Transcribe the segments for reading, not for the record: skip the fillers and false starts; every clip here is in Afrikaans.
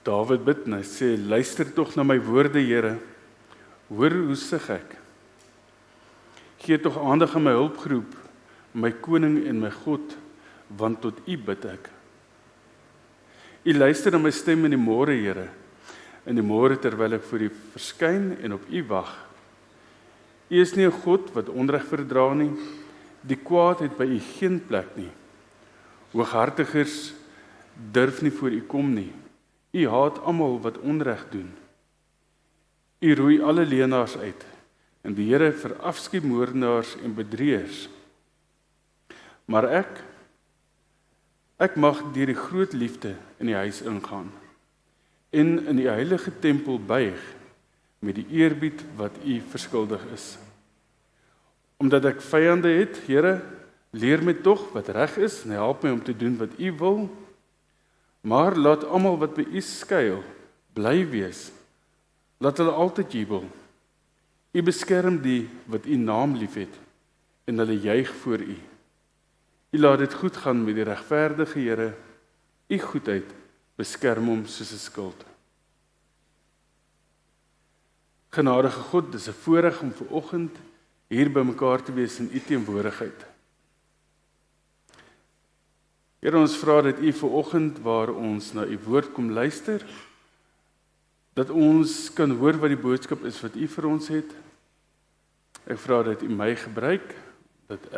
Dawid bid en hy sê, luister tog na my woorde, Here. Hoor hoe sug ek. Gee tog aandag aan my hulpgeroep, my koning en my God, want tot U bid ek. U luister na my stem in die môre, Here, in die môre terwyl ek voor U verskyn en op U wag. U is nie 'n God wat onreg verdra nie, die kwaad het by U geen plek nie. Hooghartigers durf nie voor U kom nie. U haat almal wat onreg doen. U roei alle leenaars uit, en die Here verafskiet moordenaars en bedrieërs. Maar ek mag deur die groot liefde in die huis ingaan, en in die heilige tempel buig, met die eerbied wat U verskuldig is. Omdat ek vyande het, Here, leer my tog wat reg is, en help my om te doen wat U wil, maar laat almal wat by U skuil, bly wees. Laat hulle altyd jubel. U beskerm die wat U naam liefhet, en hulle juig voor U. U laat dit goed gaan met die regverdige Here, U goedheid beskerm hom soos 'n skild. Genadige God, dis 'n voorreg om vanoggend hier by mekaar te wees in U teenwoordigheid. Here, ons vra dat U vanoggend waar ons na U woord kom luister, dat ons kan hoor wat die boodskap is wat U vir ons het. Ek vra dat U my gebruik, dat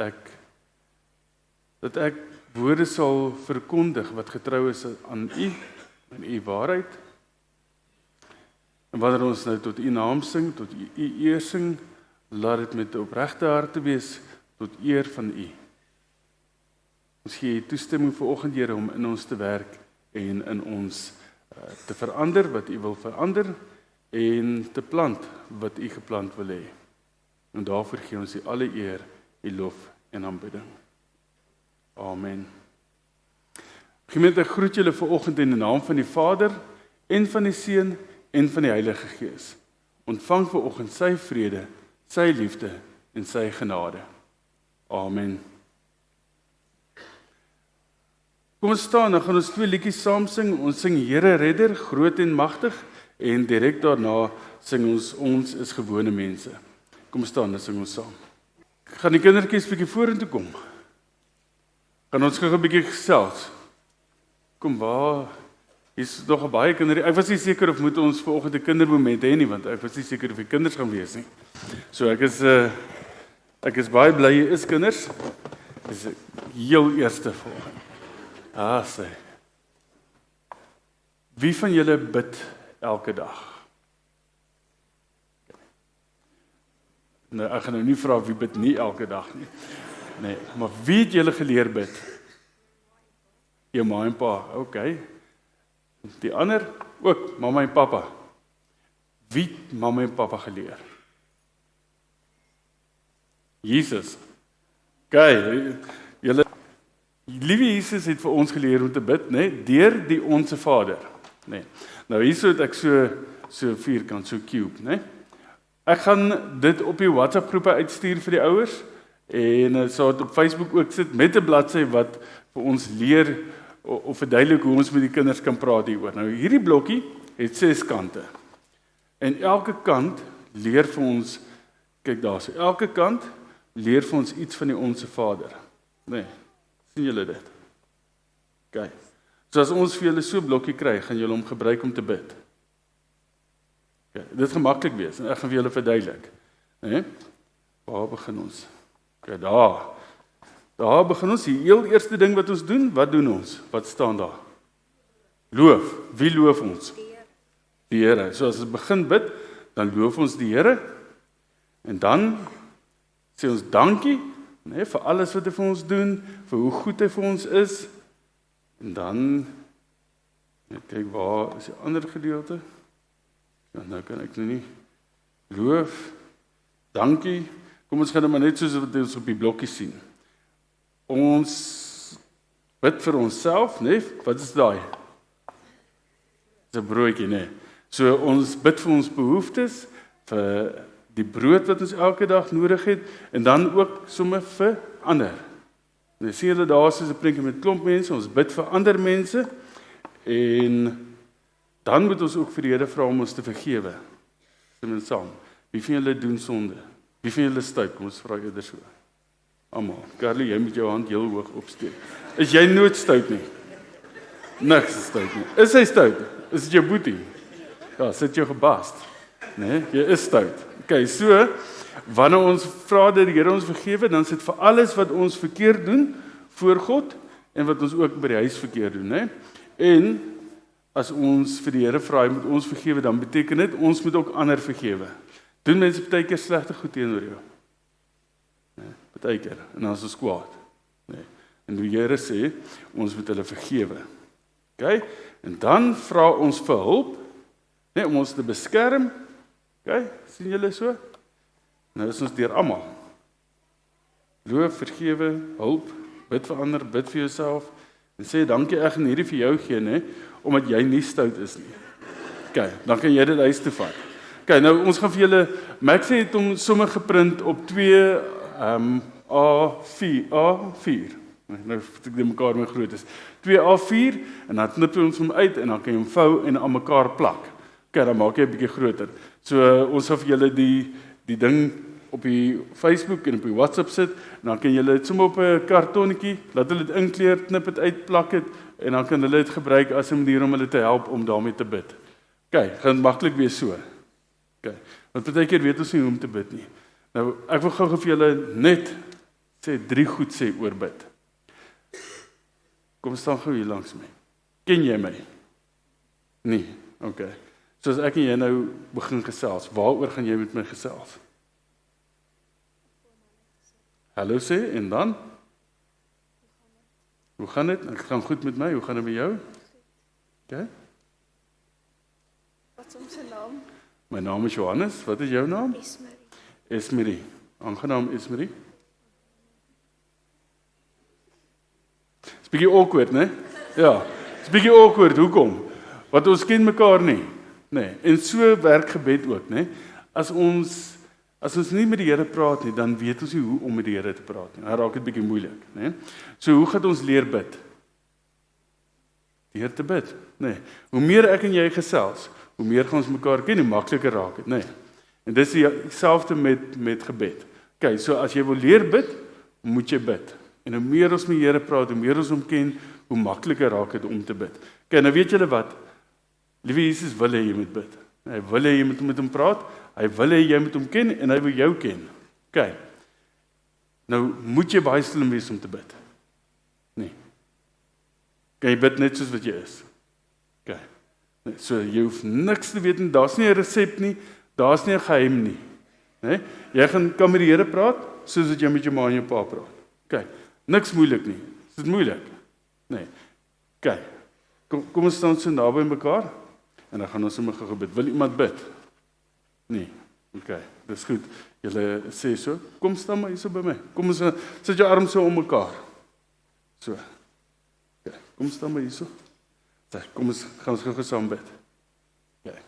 ek woorde sal verkondig wat getrou is aan U en U waarheid. En wanneer ons nou tot U naam sing, tot U eer sing, laat dit met 'n opregte harte wees tot eer van U. Ons gee U toestemming vanoggend, Here, om in ons te werk en in ons te verander wat U wil verander en te plant wat U geplant wil hê. En daarvoor gee ons U alle eer, U lof en aanbidding. Amen. Gemeente, ek groet julle vanoggend in die naam van die Vader en van die Seun en van die Heilige Gees. Ontvang vanoggend sy vrede, sy liefde en sy genade. Amen. Kom ons staan, dan gaan ons 2 liedjies saam sing. Ons sing Here Redder, groot en magtig, en direk daarna sing ons is gewone mense. Kom ons staan, dan sing ons saam. Gaan die kindertjies bietjie vorentoe kom? Gaan ons gou 'n bietjie gesels? Kom, waar? Hier's nog baie kinders. Ek was nie seker of moet ons vanoggend 'n kindermoment hê nie, want ek was nie seker of die kinders gaan wees nie. So ek is baie bly jy is kinders. Dis heel eerste vanoggend. Sê. Wie van julle bid elke dag? Nou, ek gaan nou nie vra wie bid nie elke dag nie. Nee, maar wie het julle geleer bid? Jou ma en pa, okay. Die ander ook, mamma en pappa. Wie het mamma en pappa geleer? Jesus. Okay, julle Liewe Jesus het vir ons geleer om te bid, né? Deur die Onse Vader, né? Nou hierso het ek so vierkant, so cube, né? Ek gaan dit op die WhatsApp groepe uitstuur vir die ouers en sal dit op Facebook ook sit met 'n bladsy wat vir ons leer of verduidelik hoe ons met die kinders kan praat hieroor. Nou hierdie blokkie het 6 kante. En elke kant leer vir ons, kyk daarso, elke kant leer vir ons iets van die Onse Vader, né? Sien julle dit? OK. So as ons vir julle so 'n blokkie kry, gaan julle hom gebruik om te bid. OK, dit gaan maklik wees en ek gaan vir julle verduidelik, né? Waar begin ons? OK, daar begin ons. Die heel eerste ding wat ons doen, wat doen ons? Wat staan daar? Loof. Wie loof ons? Die Here. So as ons begin bid, dan loof ons die Here en dan sê ons dankie, né, vir alles wat hy vir ons doen, vir hoe goed hy vir ons is. En dan net kyk waar is die ander gedeelte? Ja, nou kan ek nie. Loof, dankie. Kom ons gaan dit maar net soos wat ons op die blokkie sien. Ons bid vir onsself, né? Wat is daai? Dis 'n broodjie, né? So ons bid vir ons behoeftes, vir die brood wat ons elke dag nodig het en dan ook sommer vir ander. En sien julle daar is 'n prentjie met klomp mense, ons bid vir ander mense en dan moet ons ook vir die Here vra om ons te vergewe. Stem ons saam. Wie van julle doen sonde? Wie van julle stout? Kom ons vra eerder so. Almal. Carly, jy moet jou hand heel hoog opsteek. Is jy nooit stout nie? Niks is stout nie. Is hy stout? Is dit jou boetie? Ja, sit jou gebast. Nee, jy is stout. Okay, so, wanneer ons vra dat die Here ons vergewe, dan is dit vir alles wat ons verkeerd doen voor God en wat ons ook by die huis verkeerd doen, né? En as ons vir die Here vra, hy moet ons vergewe, dan beteken dit ons moet ook ander vergewe. Doen mense baie keer slegte goed teenoor jou? Nee, baie keer. En dan is ons kwaad. Nee. En die Here sê, ons moet hulle vergewe. Okay? En dan vra ons vir hulp, nee, om ons te beskerm. Okay? Sien julle so? Nou is ons deur almal. Loof, vergewe, hulp, bid vir ander, bid vir jouself en sê dankie ek gaan hierdie vir jou gee, né, omdat jy nie stout is nie. Okay, dan kan jy dit huis toe vat. Okay, nou ons gaan vir julle Max het hom sommer geprint op 2 A4. Nou ek dit mekaar my groot is. 2 A4 en dan knip jy ons hom uit en dan kan jy hom vou en aan mekaar plak. Okay, dan maak jy 'n bietjie groter. So ons sal vir julle die ding op die Facebook en op die WhatsApp sit en dan kan julle dit sommer op 'n kartonnetjie, laat hulle dit inkleer, knip dit uit, plak dit en dan kan hulle dit gebruik as 'n manier om hulle te help om daarmee te bid. Okay, gaan maklik wees so. Okay. Want baie keer weet ons nie hoe om te bid nie. Nou ek wil gou vir julle net sê 3 goed sê oor bid. Kom staan gou hier langs my. Ken jy my? Nee. Okay. So as ek en jy nou begin gesels, waaroor gaan jy met my gesels? Hallo sê en dan? Hoe gaan dit? Ek gaan goed met my. Hoe gaan dit met jou? Okay. Wat is ons naam? My naam is Johannes. Wat is jou naam? Esmerie. Esmerie. Aangenaam Esmerie. Is bietjie awkward, né? Ja. Is bietjie awkward. Hoekom? Want ons ken mekaar nie. Nee. En so werk gebed ook, né? As ons nie met die Here praat nie, dan weet ons nie hoe om met die Here te praat nie. Dan raak dit bietjie moeilik, né? So hoe gaan ons leer bid? Deur te bid, né? Hoe meer ek en jy gesels, hoe meer gaan ons mekaar ken, hoe makliker raak dit, né? En dis dieselfde met gebed. Okay, so as jy wil leer bid, moet jy bid. En hoe meer ons met die Here praat, hoe meer ons hom ken, hoe makliker raak dit om te bid. Okay, nou weet julle wat? Liewe Jesus wil hê jy moet bid. Hy wil hê jy moet met hom praat, hy wil hê jy moet hom ken en hy wil jou ken. Okay. Nou moet jy baie slim wees om te bid. Nee. Kan jy bid net soos wat jy is? Okay. Nee, so jy hoef niks te weet en daar's nie 'n resep nie, daar's nie 'n geheim nie. Nee? Jy kan met die Here praat soos wat jy met jou ma en jou pa praat. Okay. Niks moeilik nie. Is dit moeilik? Nee. Okay. Kom ons staan so naby mekaar en dan gaan ons sommer gou bid. Wil iemand bid? Nee. Okay. Dis goed. Julle sê so. Kom staan maar hier so by my. Kom ons sit jou arms so om mekaar. So. Okay. Kom staan maar hier so. Kom ons gaan ons gou saam bid. Okay.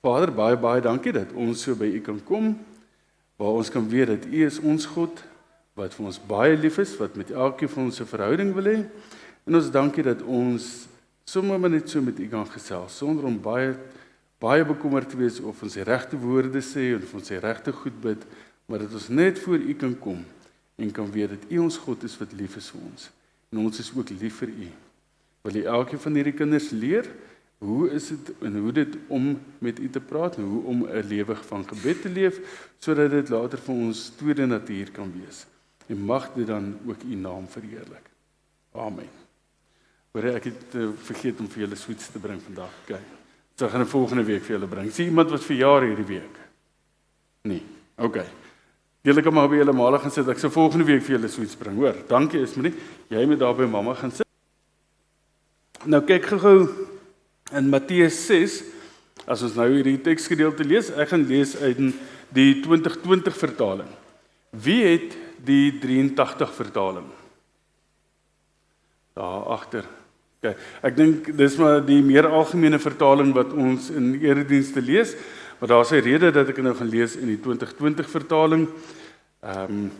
Vader, baie dankie dat ons so by U kan kom, waar ons kan weet dat U is ons God, wat vir ons baie lief is, wat met elkeen van ons 'n verhouding wil hê. En ons dankie dat ons sommer maar net so met U kan gesels, sonder om baie bekommerd te wees of ons die regte woorde sê, of ons die regte goed bid, maar dat ons net voor U kan kom, en kan weet dat U ons God is wat lief is vir ons. En ons is ook lief vir U. Wil U elkeen van hierdie kinders leer, hoe is dit en hoe dit om met U te praat, en hoe om 'n lewe van gebed te leef, sodat dit later vir ons tweede natuur kan wees. En mag dit dan ook U naam verheerlik. Amen. Hoor ek het vergeet om vir julle sweets te bring vandag. Okay. So gaan ek volgende week vir julle bring. Sien iemand wat verjaar hierdie week? Nee. Okay. Julle kan maar by julle maal gaan sit. Ek sal volgende week vir julle sweets bring, hoor. Dankie Esmerie. Jy moet daar by mamma gaan sit. Nou kyk gou in Matteus 6, as ons nou hierdie teksgedeelte lees, ek gaan lees uit die 2020 vertaling. Wie het die 83 vertaling? Daar agter. Okay. Ek dink dis maar die meer algemene vertaling wat ons in eredienste lees, maar daar's 'n rede dat ek nou gaan lees in die 2020 vertaling. En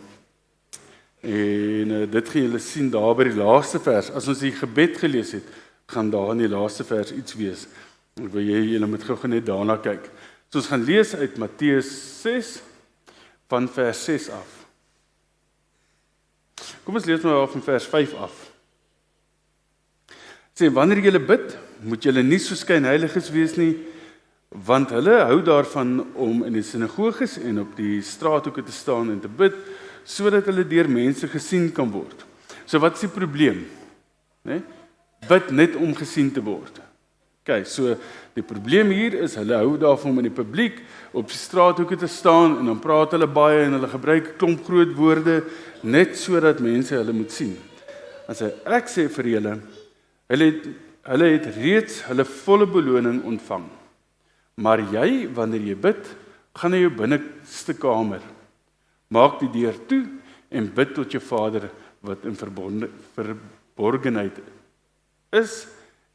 dit gaan julle sien daar by die laaste vers, as ons die gebed gelees het, gaan daar in die laaste vers iets wees. Ek wil julle moet gou net daarna kyk. So ons gaan lees uit Matteus 6 van vers 6 af. Kom ons lees maar van vers 5 af. Sê, wanneer julle bid, moet julle nie so skynheiliges wees nie, want hulle hou daarvan om in die sinagoges en op die straathoeke te staan en te bid, sodat hulle deur mense gesien kan word. So wat is die probleem? Nee? Bid net om gesien te word. Okay, so die probleem hier is, hulle hou daarvan om in die publiek op die straathoeke te staan en dan praat hulle baie en hulle gebruik 'n klomp groot woorde, net sodat mense hulle moet sien. As ek sê vir julle, hulle het reeds hulle volle beloning ontvang. Maar jy, wanneer jy bid, gaan na jou binneste kamer. Maak die deur toe en bid tot jou Vader wat in verborgenheid is,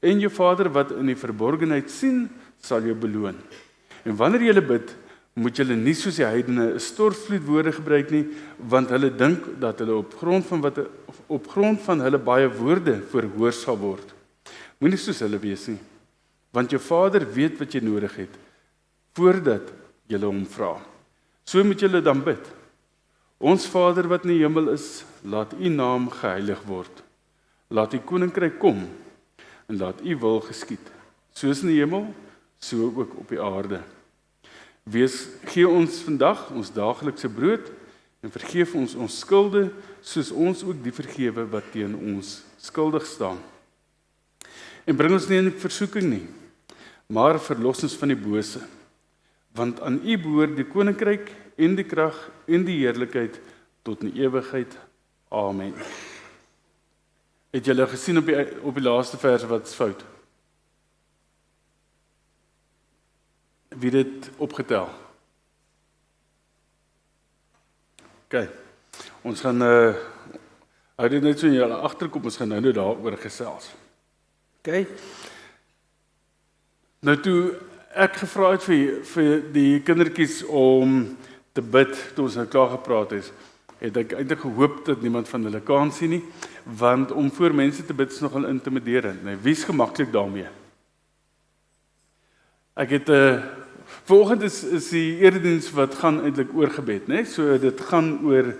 en jou Vader wat in die verborgenheid sien, sal jou beloon. En wanneer jy bid, moet jy nie soos die heidene 'n stortvloedwoorde gebruik nie, want hulle dink dat hulle op grond van hulle baie woorde verhoor sal word. Moenie soos hulle wees nie, want jou Vader weet wat jy nodig het, voordat jy hom vra. So moet jy dan bid. Ons Vader wat in die hemel is, laat u naam geheilig word. Laat u koninkryk kom, en laat u wil geskied, soos in die hemel, so ook op die aarde. Gee ons vandag ons daaglikse brood, en vergeef ons skulde, soos ons ook die vergewe wat teen ons skuldig staan. En bring ons nie in versoeking nie, maar verlos ons van die bose, want aan u behoort die koninkryk en die krag en die heerlikheid tot in ewigheid. Amen. Het julle gesien op die laaste vers wat is fout? Wie het dit opgetel? OK. Ons gaan hou dit net so in julle agterkop, ons gaan nou daaroor gesels. OK. Nou toe ek gevra het vir die kindertjies om te bid, toe ons nou klaar gepraat het ek eintlik gehoop dat niemand van hulle kan sien nie, want om voor mense te bid is nogal intimiderend. Nee, wie is gemaklik daarmee? Ek het vanoggend is die erediens wat gaan eintlik oor gebed, né? So dit gaan oor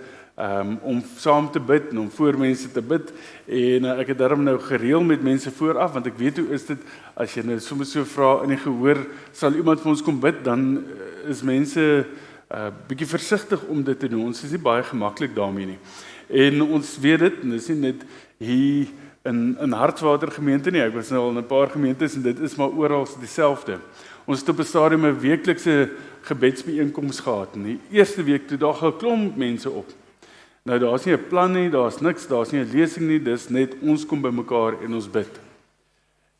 om saam te bid en om voor mense te bid, en ek het daarom nou gereël met mense vooraf, want ek weet hoe is dit as jy nou soms so vra in die gehoor, sal iemand vir ons kom bid, dan is mense bietjie versigtig om dit te doen. Ons is nie baie gemaklik daarmee nie. En ons weet dit, en dis nie net hier in Hartswater gemeente nie, ek was nou al in 'n paar gemeentes en dit is maar oral dieselfde. Ons het op 'n stadium 'n weeklikse gebedsbijeenkoms gehad. En die eerste week toe daag 'n klomp mense op. Nou daar's nie 'n plan nie, daar's niks, daar's nie 'n lesing nie, dis net ons kom bymekaar en ons bid.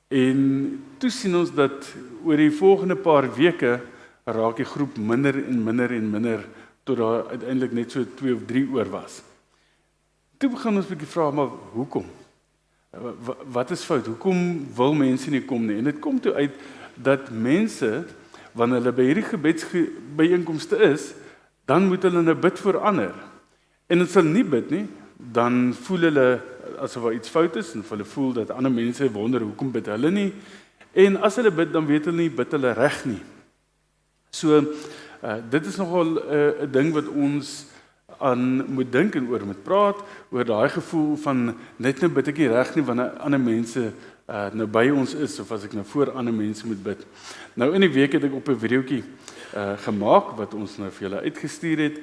En toe sien ons dat oor die volgende paar weke raak die groep minder en minder en minder, tot daar uiteindelik net so 2 of 3 oor was. Toe begin ons 'n bietjie vra, maar hoekom? Wat is fout? Hoekom wil mense nie kom nie? En dit kom toe uit dat mense, wanneer hulle by hierdie gebedsbijeenkomste is, dan moet hulle nou bid vir ander. En as hulle nie bid nie, dan voel hulle asof daar iets fout is, en hulle voel dat ander mense wonder, hoekom bid hulle nie? En as hulle bid, dan weet hulle nie, bid hulle reg nie. So, dit is nogal 'n ding wat ons aan moet dink en oor moet praat, oor daai gevoel van net nou bid ek nie reg nie, wanneer ander mense nou by ons is, of as ek nou voor ander mense moet bid. Nou in die week het ek op 'n videoetjie gemaak, wat ons nou vir julle uitgestuur het,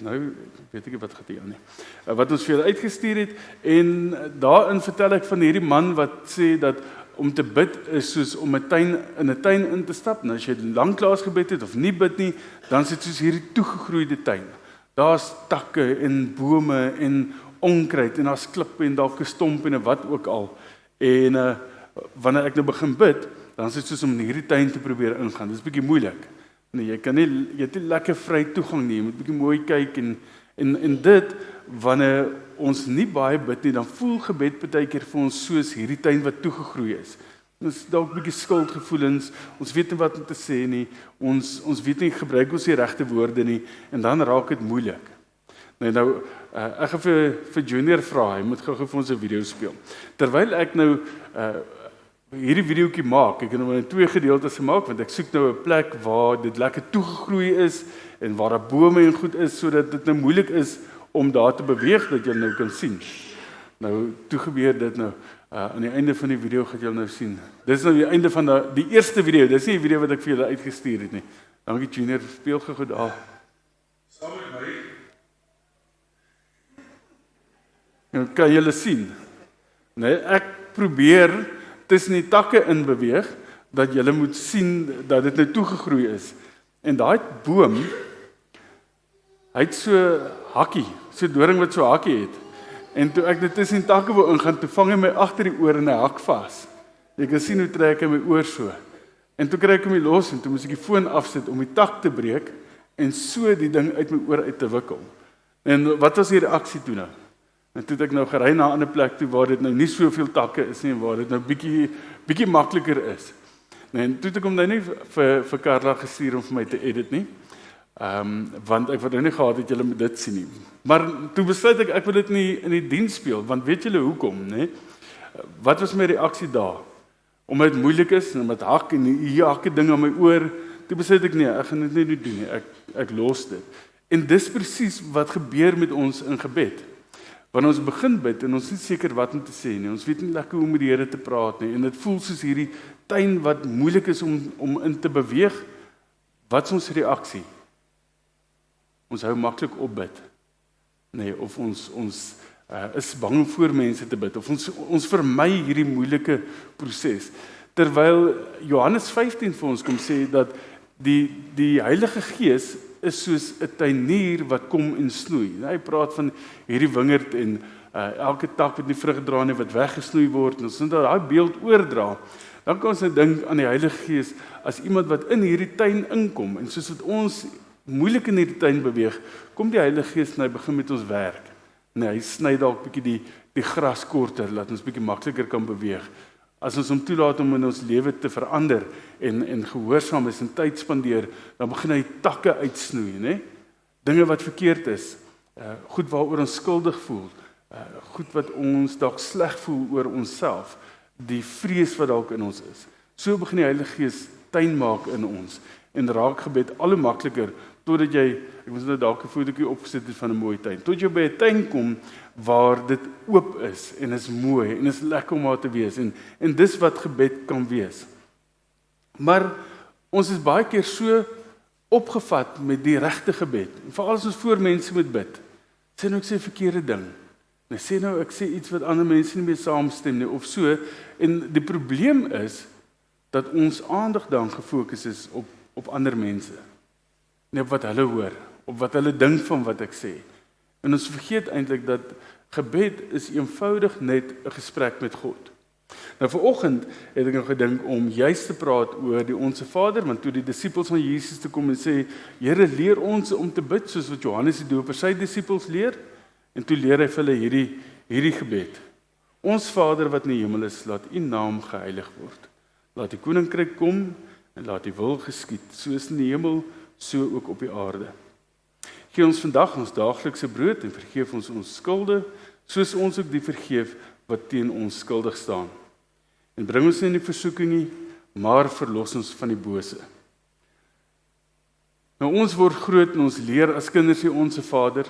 nou weet ek wat gaan hier aan nie, wat ons vir julle uitgestuur het, en daarin vertel ek van hierdie man wat sê dat om te bid is soos om in 'n tuin in te stap. Nou as jy lanklaas gebid het of nie bid nie, dan is dit soos hierdie toegegroeide tuin. Daar's takke en bome en onkruid en daar's klippe en dalk 'n stomp en wat ook al. En wanneer ek nou begin bid, dan is dit soos om in hierdie tuin te probeer ingaan. Dit is bietjie moeilik. Nee, jy het nie lekker vry toegang nie. Jy moet bietjie mooi kyk en dit, wanneer ons nie baie bid nie, dan voel gebed partykeer vir ons soos hierdie tuin wat toegegroei is. Ons dalk 'n bietjie skuldgevoelens, ons weet nie wat om te sê nie, ons weet nie, gebruik ons die regte woorde nie, en dan raak dit moeilik. Nee, nou, ek gaan vir Junior vra, hy moet gou vir ons 'n video speel. Terwyl ek nou hierdie videoetjie maak, ek het nou in 2 gedeeltes gemaak, want ek soek nou 'n plek waar dit lekker toegegroei is, en waar daar bome en goed is, sodat dit nou moeilik is om daar te beweeg, dat jy nou kan sien. Nou, toe gebeur dit nou, aan die einde van die video gaan jy nou sien. Dis nou die einde van die eerste video, dis nie die video wat ek vir julle uitgestuur het nie. Dankie Junior, speel gou daar. Saam met my. Nou kan julle sien. Nee, ek probeer tussen die takke in beweeg, dat julle moet sien dat dit nou toegegroei is. En daai boom, hy het so hakkie, so doring wat so hakkie het. En toe ek dit tussen die takke wou ingaan, toe vang hy my agter die oor en hy hak vas. Jy kan sien hoe trek hy my oor so. En toe kry ek hom nie los en toe moes ek die foon afsit om die tak te breek en so die ding uit my oor uit te wikkel. En wat was die reaksie toe nou? En toe het ek nou gery na 'n ander plek toe waar dit nou nie soveel takke is nie en waar dit nou bietjie makliker is. En toe het ek hom nou nie vir Karla gestuur om vir my te edit nie. Want ek wou nou nie gehad het julle moet dit sien nie. Maar toe besluit ek wil dit nie in die diens speel, want weet julle hoekom, né? Wat was my reaksie daar? Omdat dit moeilik is en omdat hak en hier hakke ding aan my oor, toe besluit ek nee, ek gaan dit nie doen nie. Ek los dit. En dis presies wat gebeur met ons in gebed. Wanneer ons begin bid en ons is nie seker wat om te sê nie, ons weet nie lekker hoe om met die Here te praat nie, en dit voel soos hierdie tuin wat moeilik is om in te beweeg, wat is ons reaksie? Ons hou maklik op bid. Nee, of ons is bang om voor mense te bid, of ons vermy hierdie moeilike proses. Terwyl Johannes 15 vir ons kom sê dat die Heilige Gees is soos 'n tuinier wat kom en snoei. Hy praat van hierdie wingerd en elke tak wat nie vrug dra nie wat weggesnoei word. En ons moet daai beeld oordra. Dan kan ons nou dink aan die Heilige Gees as iemand wat in hierdie tuin inkom en soos wat ons moeilik in hierdie tuin beweeg, kom die Heilige Gees en hy begin met ons werk. Nee, hy sny dalk bietjie die gras korter, laat ons bietjie makliker kan beweeg. As ons hom toelaat om in ons lewe te verander en gehoorsaam is en tyd spandeer, dan begin hy takke uitsnoei, né? Dinge wat verkeerd is, goed waaroor ons skuldig voel, goed wat ons dalk sleg voel oor onsself, die vrees wat dalk in ons is. So begin die Heilige Gees tuin maak in ons en raak gebed al hoe makliker totdat jy, ek moes nou dalk 'n fotootjie opgesit het van 'n mooi tuin, tot jy by 'n tuin kom waar dit oop is en is mooi en is lekker om daar te wees en dis wat gebed kan wees. Maar ons is baie keer so opgevat met die regte gebed. Veral as ons voor mense moet bid. Sê nou ek sê verkeerde ding. Nou sê nou ek sê iets wat ander mense nie mee saamstem nie of so en die probleem is dat ons aandag dan gefokus is op ander mense. Nie op wat hulle hoor, op wat hulle dink van wat ek sê. En ons vergeet eintlik dat gebed is eenvoudig net 'n gesprek met God. Nou vanoggend het ek nog gedink om juist te praat oor die Onse Vader, want toe die disippels van Jesus te kom en sê, Here, leer ons om te bid soos wat Johannes die Doper sy disippels leer, en toe leer hy vir hulle hierdie gebed. Ons Vader wat in die hemel is, laat U naam geheilig word. Laat die koninkryk kom en laat die wil geskied, soos in die hemel, so ook op die aarde. Gee ons vandag ons daaglikse brood en vergeef ons ons skulde, soos ons ook die vergeef wat teen ons skuldig staan. En bring ons nie in die versoeking nie, maar verlos ons van die bose. Nou ons word groot en ons leer as kinders die Onse Vader.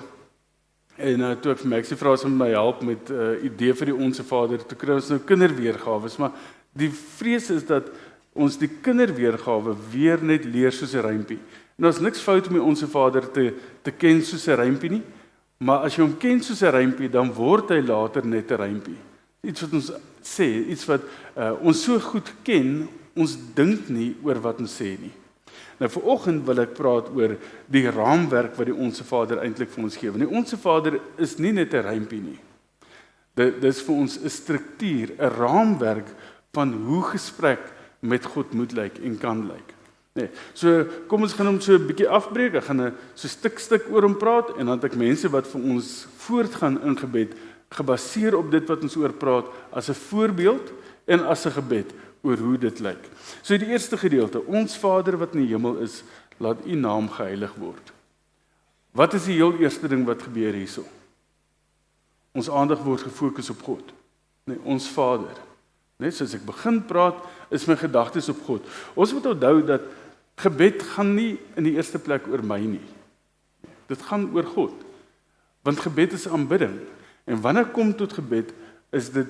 En toe ek vir Maxie vra om my help met idee vir die Onse Vader, toe kry ons nou kinderweergawe, maar die vrees is dat ons die kinderweergawe weer net leer soos 'n rympie. En daar's niks fout om die Onse Vader te ken soos 'n rympie nie, maar as jy hom ken soos 'n rympie, dan word hy later net 'n rympie. Iets wat ons sê, iets wat ons so goed ken, ons dink nie oor wat ons sê nie. Nou vanoggend wil ek praat oor die raamwerk wat die Onse Vader eintlik vir ons gee. Want die Onse Vader is nie net 'n rympie nie. Dit is vir ons 'n struktuur, 'n raamwerk van hoe gesprek met God moet lyk en kan lyk. Nee, so kom ons gaan hom so 'n bietjie afbreek. Ek gaan so stuk oor hom praat en dan het ek mense wat vir ons voortgaan in gebed gebaseer op dit wat ons oor praat as 'n voorbeeld en as 'n gebed oor hoe dit lyk. So die eerste gedeelte, ons Vader wat in die hemel is, laat U naam geheilig word. Wat is die heel eerste ding wat gebeur hierso? Ons aandag word gefokus op God, nee, ons Vader. Net soos ek begin praat, is my gedagtes op God. Ons moet onthou dat gebed gaan nie in die eerste plek oor my nie. Dit gaan oor God. Want gebed is aanbidding. En wanneer kom tot gebed, is dit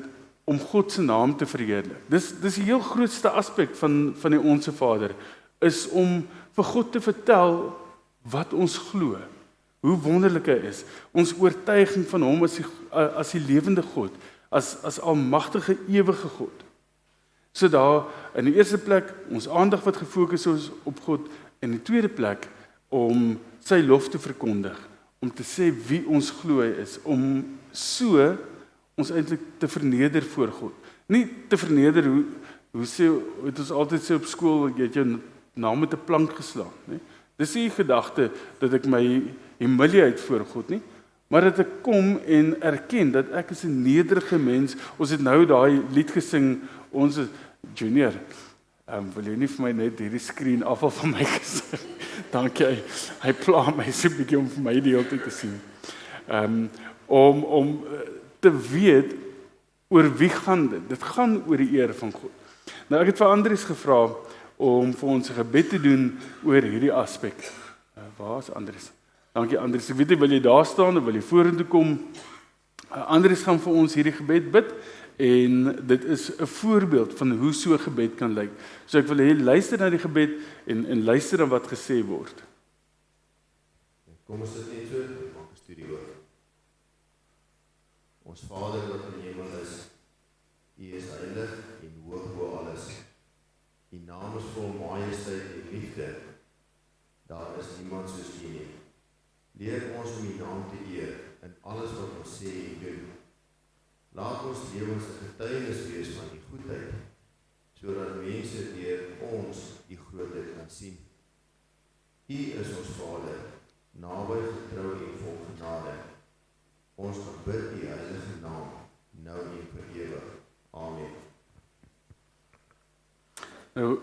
om God se naam te verheerlik. Dis die heel grootste aspek van die Onse Vader, is om vir God te vertel wat ons glo. Hoe wonderlik hy is. Ons oortuiging van hom as die lewende God, as almagtige ewige God. So daar in die eerste plek ons aandag wat gefokus is op God, en in die tweede plek om sy lof te verkondig, om te sê wie ons glo hy is, om so ons eintlik te verneder voor God. Nie te verneder hoe het ons altyd sê op skool, jy het jou naam met 'n plank geslaan, nie? Dis nie die gedagte dat ek my humiliate voor God nie, maar dat ek kom en erken dat ek is 'n nederige mens. Ons het nou daai lied gesing, ons is Junior, wil jy nie vir my net hierdie screen afval van my gesig? Dankie, hy pla my so 'n bietjie om vir my die hele tyd te sien. Om te weet oor wie gaan dit? Dit gaan oor die eer van God. Nou ek het vir Andries gevra om vir ons 'n gebed te doen oor hierdie aspek. Waar is Andries? Dankie Andries. Ek weet nie, wil jy daar staan of wil jy vorentoe kom? Andries gaan vir ons hierdie gebed bid en dit is 'n voorbeeld van hoe so 'n gebed kan lyk. So ek wil hê luister na die gebed en luister na wat gesê word. Kom ons sit net so, maak 'n studie oor. Ons Vader wat in die hemel is, U is heilig en hoog bo alles. U naam is vol majesteit en liefde. Daar is niemand soos U nie. Leer ons om U naam te eer in alles wat ons sê en doen. Laat ons lewens 'n getuienis wees van U goedheid, sodat mense deur ons U grootheid kan sien. U is ons Vader, naby, getrou en vol genade. Ons gebid U heilige naam, nou en vir ewig. Amen. Nou,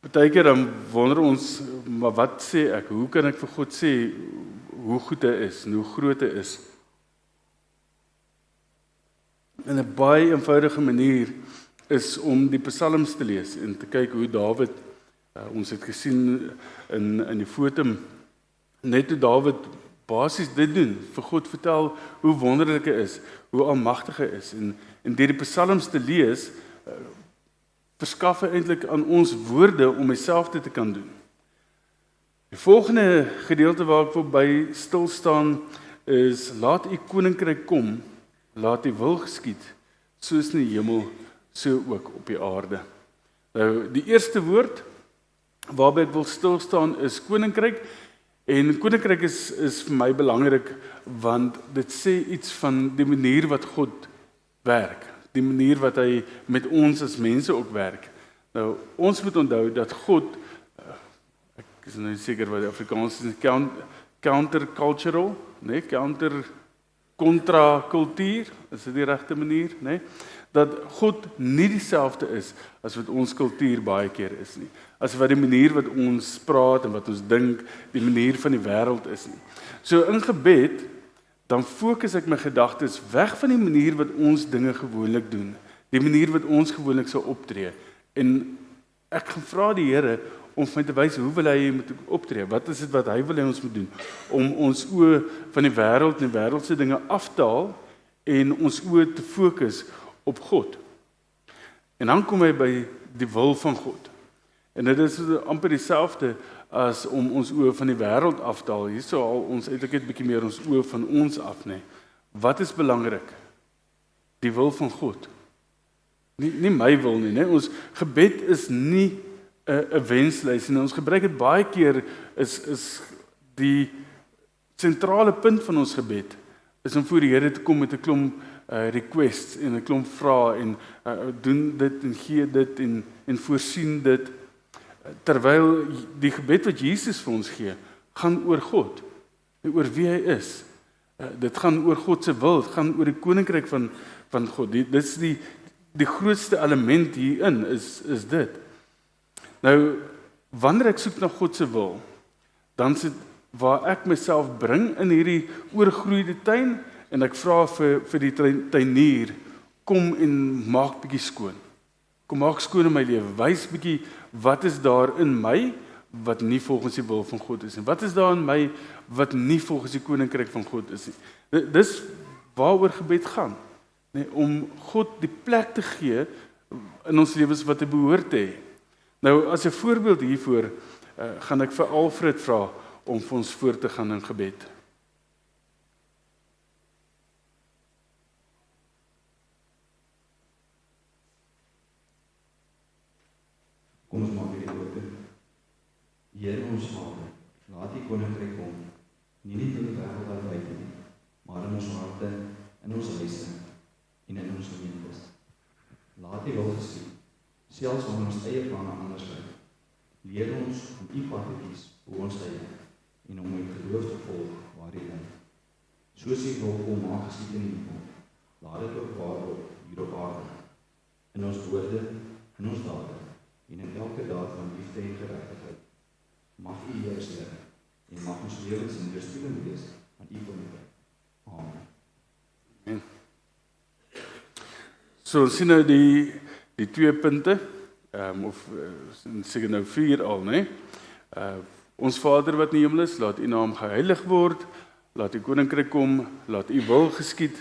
partykeer dan wonder ons, maar wat sê ek? Hoe kan ek vir God sê hoe goed hy is en hoe groot hy is? En 'n baie eenvoudige manier is om die psalms te lees en te kyk hoe Dawid, ons het gesien in die foto, net hoe Dawid basies dit doen, vir God vertel hoe wonderlik hy is, hoe almagtig hy is, en deur die psalms te lees, verskaf hy eintlik aan ons woorde om dieselfde te kan doen. Die volgende gedeelte waar ek by stil staan is, laat U koninkryk kom, laat U wil geskied, soos in die hemel, so ook op die aarde. Nou, die eerste woord waarby ek wil stil staan is koninkryk, en koninkryk is vir my belangrik, want dit sê iets van die manier wat God werk, die manier wat hy met ons as mense ook werk. Nou, ons moet onthou dat God, ek is nou nie seker wat die Afrikaans is, countercultural, nee, kontrakultuur, is dit die regte manier, nee? Dat God nie dieselfde is as wat ons kultuur baie keer is nie. As wat die manier wat ons praat en wat ons dink, die manier van die wêreld is nie. So in gebed, dan fokus ek my gedagtes weg van die manier wat ons dinge gewoonlik doen, die manier wat ons gewoonlik sou optree. En ek gaan vra die Here om vir my te wys hoe wil hy moet optree? Wat is dit wat hy wil hê ons moet doen? Om ons oë van die wêreld en wêreldse dinge af te haal en ons oë te fokus op God. En dan kom hy by die wil van God. En dit is amper dieselfde as om ons oë van die wêreld af te haal. Hierso al ons eintlik net 'n bietjie meer ons oë van ons af, nê. Wat is belangrik? Die wil van God. Nie my wil nie, nê. Ons gebed is nie 'n wenslys en ons gebruik dit baie keer is die sentrale punt van ons gebed is om voor die Here te kom met 'n klomp requests en 'n klomp vrae en doen dit en gee dit en voorsien dit, terwyl die gebed wat Jesus vir ons gee, gaan oor God, oor wie hy is. Dit gaan oor God se wil, dit gaan oor die koninkryk van God. Dit is die grootste element hierin is dit. Nou, wanneer ek soek na God se wil, dan is dit waar ek myself bring in hierdie oorgroeide tuin en ek vra vir die tuinier, kom en maak bietjie skoon. Kom maak skoon in my lewe. Wys bietjie wat is daar in my wat nie volgens die wil van God is nie. Wat is daar in my wat nie volgens die koninkryk van God is nie. Dis waaroor gebed gaan, nee, om God die plek te gee in ons lewens wat hy behoort te hê. Nou as 'n voorbeeld hiervoor gaan ek vir Alfred vra om vir ons voor te gaan in gebed. Kom ons maak hierdie oop. Here ons Vader, laat die koninkryk kom, nie net in die wêreld daar buite nie, maar in ons harte, in ons huise en in ons gemeentes. Laat die wil geskied, selfs wanneer ons eie planne anders lyk. Leer ons om u pad te kies vir ons eie en om u geloof te volg waar u lei. Soos u wil kom maak geskied in die hemel, laat dit ook waar word hier op aarde, in ons woorde, in ons dade en in elke daad van liefde en geregtigheid. Mag u heers leer en mag ons lewens in weerspiegeling wees aan u koninkryk. Amen. So ons sien nou die 2 punte, seker nou 4 al, né? Ons Vader wat in die hemel is, laat u naam geheilig word, laat u koninkryk kom, laat u wil geskied.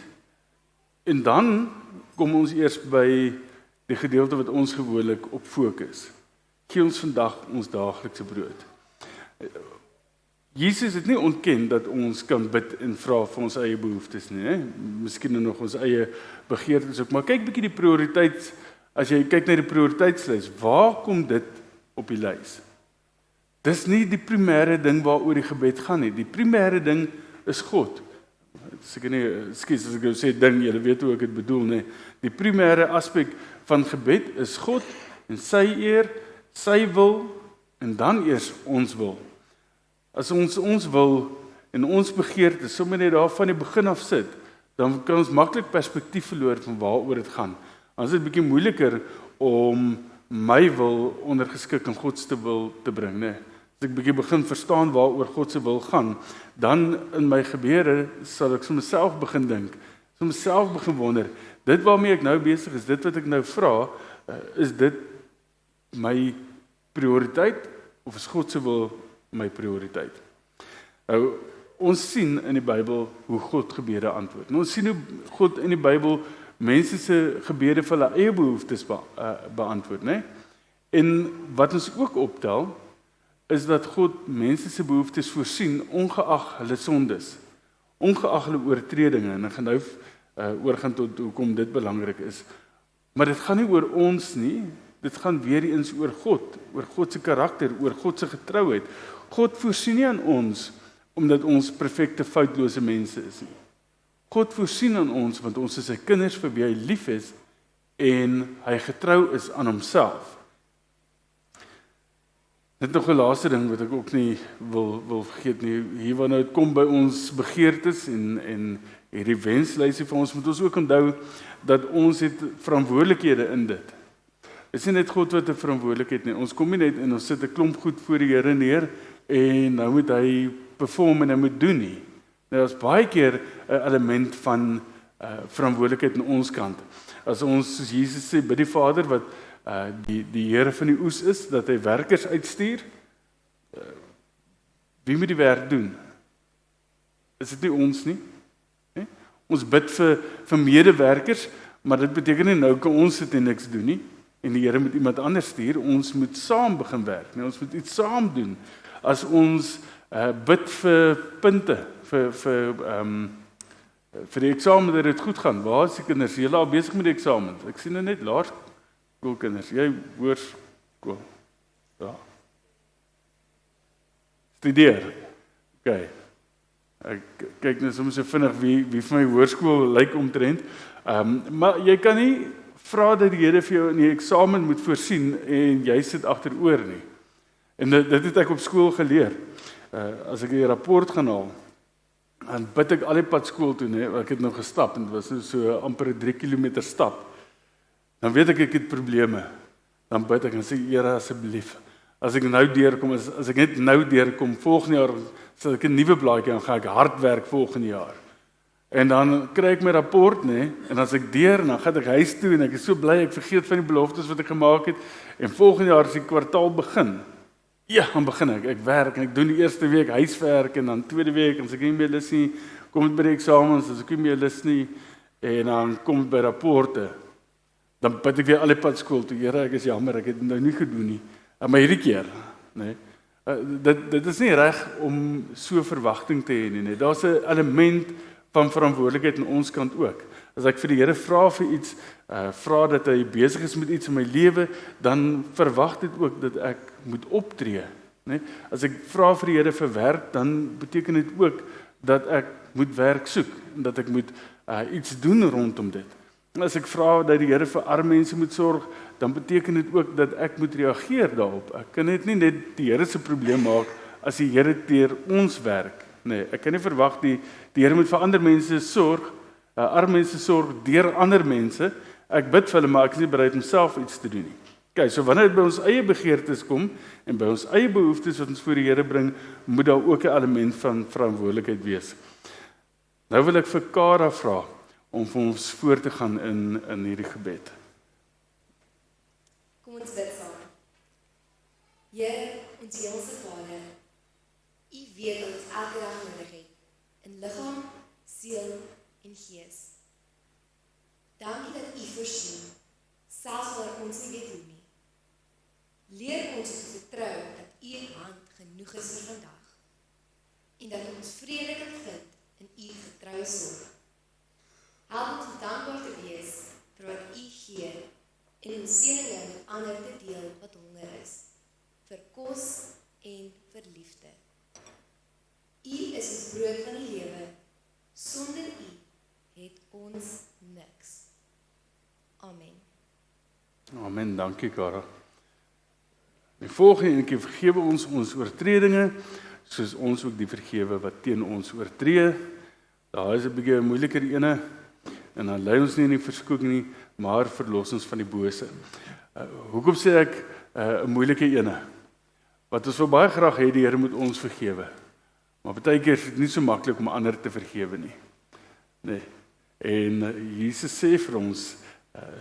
En dan kom ons eers by die gedeelte wat ons gewoonlik op fokus. Gee ons vandag ons daaglikse brood. Jesus het nie ontken dat ons kan bid en vra vir ons eie behoeftes nie, hè? Miskien nog ons eie begeertes ook, maar kyk bietjie die prioriteit, as jy kyk na die prioriteitslys, waar kom dit op die lys? Dis nie die primêre ding waaroor die gebed gaan nie. Die primêre ding is God. Seker nie, ekskuus as ek sê ding, julle weet hoe ek dit bedoel, nee. Die primêre aspek van gebed is God en sy eer, sy wil en dan eers ons wil. As ons wil en ons begeertes sommer net daar van die begin af sit, dan kan ons maklik perspektief verloor van waaroor dit gaan. Dan is dit bietjie moeiliker om my wil ondergeskik aan God se wil te bring, né? As ek bietjie begin verstaan waaroor God se wil gaan, dan in my gebeure sal ek vir myself begin dink, vir myself begin wonder, dit waarmee ek nou besig is, dit wat ek nou vra, is dit my prioriteit of is God se wil my prioriteit? Nou, ons sien in die Bybel hoe God gebede antwoord. Nou, ons sien hoe God in die Bybel mense se gebede vir hulle eie behoeftes beantwoord, né? En wat ons ook optel, is dat God mense se behoeftes voorsien ongeag hulle sondes, ongeag hulle oortredinge, en ek gaan nou oorgaan tot hoekom dit belangrik is. Maar dit gaan nie oor ons nie, dit gaan weer eens oor God se karakter, oor God se getrouheid. God voorsien nie aan ons omdat ons perfekte foutlose mense is nie. God voorsien aan ons want ons is sy kinders vir wie hy lief is en hy getrou is aan homself. Dit nog 'n laaste ding wat ek ook nie wil vergeet nie. Hier wanneer dit kom by ons begeertes en hierdie wenslysie vir ons, moet ons ook onthou dat ons het verantwoordelikhede in dit. Dit is nie net God wat 'n verantwoordelikheid nie. Ons kom nie net en ons sit 'n klomp goed voor die Here neer en nou moet hy perform en hy moet doen nie. Nou is baie keer 'n element van verantwoordelikheid aan ons kant. As ons soos Jesus sê by die Vader wat die Here van die oes is, dat hy werkers uitstuur, wie moet die werk doen? Is dit nie ons nie? Ons bid vir medewerkers, maar dit beteken nie nou kan ons sit en niks doen nie, en die Here moet iemand anders stuur, ons moet saam begin werk, nee, ons moet iets saam doen. As ons bid vir punte, vir die eksamen dat dit goed gaan, waar is die kinders? Julle al besig met die eksamen? Ek sien nou net laerskoolkinders, jy hoërskool. Ja. Studeer. OK. Ek kyk nou soms so vinnig wie van my hoërskool lyk omtrent. Maar jy kan nie vra dat die Here vir jou in die eksamen moet voorsien en jy sit agteroor nie. En dit het ek op skool geleer. As ek 'n rapport gaan haal, dan bid ek al die pad skool toe, nee, ek het nou gestap en dit was so amper 3 kilometer stap. Dan weet ek het probleme. Dan bid ek en sê Here asseblief, As ek nou deurkom, as ek net nou deurkom, volgende jaar sal ek 'n nuwe blaadjie en gaan ek hard werk volgende jaar. En dan kry ek my rapport, nê, en as ek deur, dan gaan ek huis toe en ek is so bly ek vergeet van die beloftes wat ek gemaak het. En volgende jaar as die kwartaal begin, ja, dan begin ek werk en ek doen die eerste week huiswerk en dan tweede week as ek nie meer lus nie, kom dit by die eksamens, as ek nie meer lus nie, en dan kom dit by rapporte. Dan bid ek weer al die pad skool toe, Here, ek is jammer, ek het dit nou nie gedoen nie. Maar hierdie keer, nê, dit is nie reg om so verwagting te hê nie. Daar's 'n element van verantwoordelikheid aan ons kant ook. As ek vir die Here vra vir iets, vra dat hy besig is met iets in my lewe, dan verwag dit ook dat ek moet optree, né? As ek vra vir die Here vir werk, dan beteken dit ook dat ek moet werk soek en dat ek moet iets doen rondom dit. En as ek vra dat die Here vir arme mense moet sorg, dan beteken dit ook dat ek moet reageer daarop. Ek kan net die Here se probleem maak as die Here deur ons werk. Nee, ek kan nie verwag die Here moet vir ander mense sorg, arme mense sorg deur ander mense. Ek bid vir hulle, maar ek is nie bereid om self iets te doen nie. Okay, so wanneer dit by ons eie begeertes kom en by ons eie behoeftes wat ons voor die Here bring, moet daar ook 'n element van verantwoordelikheid wees. Nou wil ek vir Kara vra om vir ons voor te gaan in hierdie gebed. Kom ons bid saam. Here, ons hemelse Vader, U weet wat ons elke dag nodig het, in liggaam, siel en gees. Dankie dat U voorsien, selfs wanneer ons nie weet hoe nie. Leer ons om te vertrou dat U hand genoeg is vir vandag, en dat ons vrede kan vind in U getroue sorg. Help ons om dankbaar te wees vir wat U gee en ons seëninge met ander te deel wat honger is, vir kos en vir liefde. U is ons brood van die lewe. Sonder U het ons niks. Amen. Amen, dankie Kara. Die volgende keer vergewe ons oortredinge, soos ons ook die vergewe wat teen ons oortree. Daar is 'n bietjie 'n moeiliker ene, en dan lei ons nie in die versoeking nie, maar verlos ons van die bose. Hoekom sê ek 'n moeilike ene? Wat ons wil baie graag hê die Here moet ons vergewe. Maar baie keer is dit nie so maklik om ander te vergewe nie. Nee. En Jesus sê vir ons,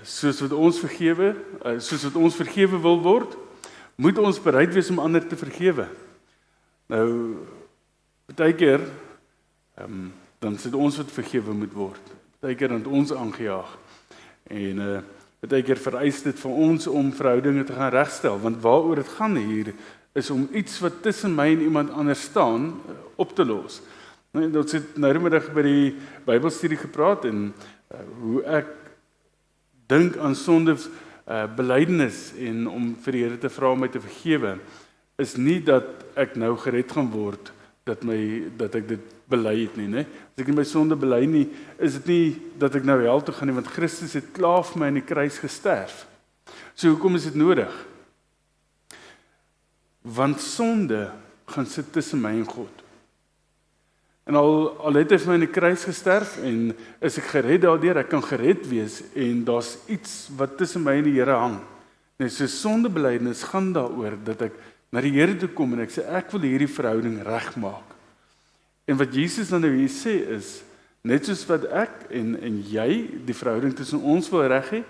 soos wat ons vergewe wil word, moet ons bereid wees om ander te vergewe. Nou, baie keer, dan is dit ons wat vergewe moet word. Baie keer het ons aangejaag. En baie keer vereis dit vir ons om verhoudinge te gaan regstel, want waaroor dit gaan hier, is om iets wat tussen my en iemand anders staan, op te los. Nou, ons het nou middag by die Bybelstudie gepraat, en hoe ek dink aan sonde belydenis en om vir die Here te vra om my te vergewe, is nie dat ek nou gered gaan word, dat ek dit bely het nie, né? As ek nie my sonde bely nie, is dit nie dat ek nou hel toe gaan nie, want Christus het klaar vir my aan die kruis gesterf. So hoekom is dit nodig? Want sonde gaan sit tussen my en God. En al het hy vir my aan die kruis gesterf en is ek gered daardeur, ek kan gered wees en daar's iets wat tussen my en die Here hang. Net so sondebelydenis gaan daaroor dat ek na die Here toe kom en ek sê ek wil hierdie verhouding regmaak. En wat Jesus dan nou hier sê is, net soos wat ek en jy die verhouding tussen ons wil reg hê,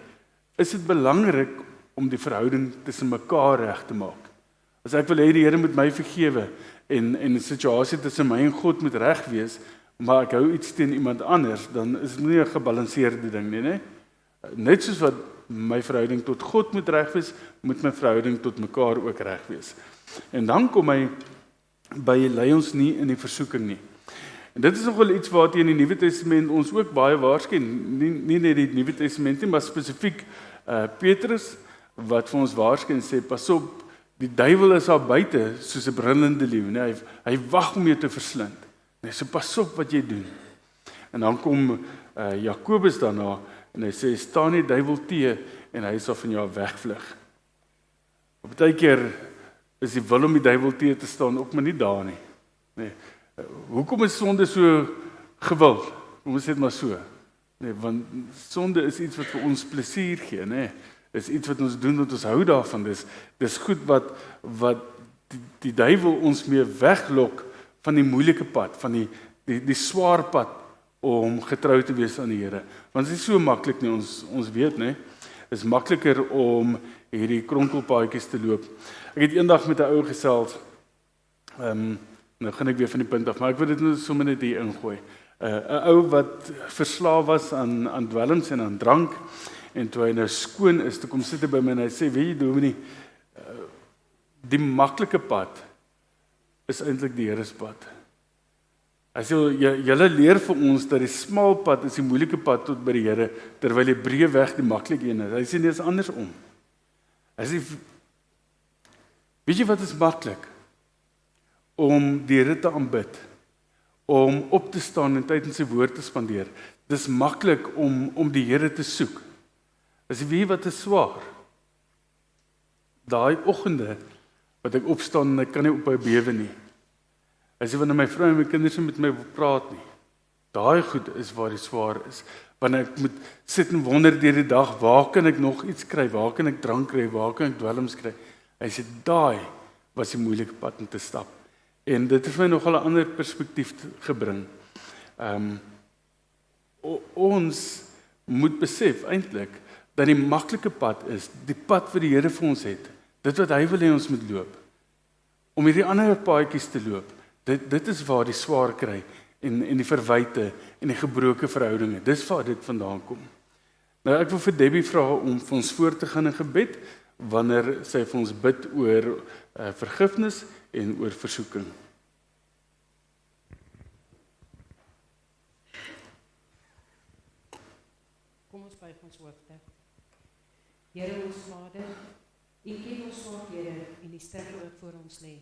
is dit belangrik om die verhouding tussen mekaar reg te maak. As ek wil hê die Here moet my vergewe en 'n situasie tussen my en God moet reg wees, maar ek hou iets teen iemand anders, dan is dit nie 'n gebalanseerde ding nie, né? Net soos wat my verhouding tot God moet reg wees, moet my verhouding tot mekaar ook reg wees. En dan kom hy by lei ons nie in die versoeking nie. En dit is nogal iets wat in die Nuwe Testament ons ook baie waarsken, nie net die Nuwe Testament nie, maar spesifiek Petrus wat vir ons waarsken sê, pas op, die duiwel is daar buite soos 'n brullende leeu, nee, hy wag om jou te verslind. Nee, so pas op wat jy doen. En dan kom Jakobus daarna en hy sê staan die duiwel te en hy sal van jou wegvlug. Baie keer is die wil om die duiwel te staan ook maar nie daar nie. Nee. Hoekom is sonde so gewild? Kom ons sê dit maar so. Nee, want sonde is iets wat vir ons plesier gee, nee. Dis iets wat ons doen, want ons hou daarvan. Dis goed wat die duiwel ons mee weglok van die moeilike pad, van die swaar pad om getrou te wees aan die Here. Want dit is so maklik nie, ons weet, né? Is makliker om hierdie kronkelpaadjies te loop. Ek het eendag met 'n ou gesels. Nou gaan ek weer van die punt af, maar ek wil dit net sommer net hier ingooi. 'n Ou wat verslaaf was aan dwelms en aan drank, en toe hy nou skoon is, toe kom sit hy by my en hy sê, weet jy Dominee, die maklike pad is eintlik die Here se pad. Hy sê, julle leer vir ons dat die smal pad is die moeilike pad tot by die Here, terwyl die breë weg die maklike een is. Hy sê, dit is andersom. Hy sê, weet jy wat is maklik? Om die Here te aanbid, om op te staan en tyd in sy woord te spandeer. Dis maklik om die Here te soek. As jy weet wat is swaar. Daai oggende wat ek opstaan en ek kan nie ophou bewe nie. As jy wanneer my vrou en my kinders nie met my wil praat nie. Daai goed is waar die swaar is. Wanneer ek moet sit en wonder deur die dag, waar kan ek nog iets kry? Waar kan ek drank kry? Waar kan ek dwelms kry? Hy sê daai was die moeilike pad om te stap. En dit het vir my nogal 'n ander perspektief gebring. Ons moet besef eintlik dat die maklike pad is die pad wat die Here vir ons het. Dit wat hy wil hê ons moet loop. Om hierdie ander paadjies te loop. Dit is waar die swaar kry en die verwyte en die gebroke verhoudinge. Dis waar dit vandaan kom. Nou ek wil vir Debbie vra om vir ons voor te gaan in gebed wanneer sy vir ons bid oor vergifnis en oor versoeking. Kom ons buig ons hoofde. Here ons Vader, U ken ons swakhede en die sterkte wat voor ons lê.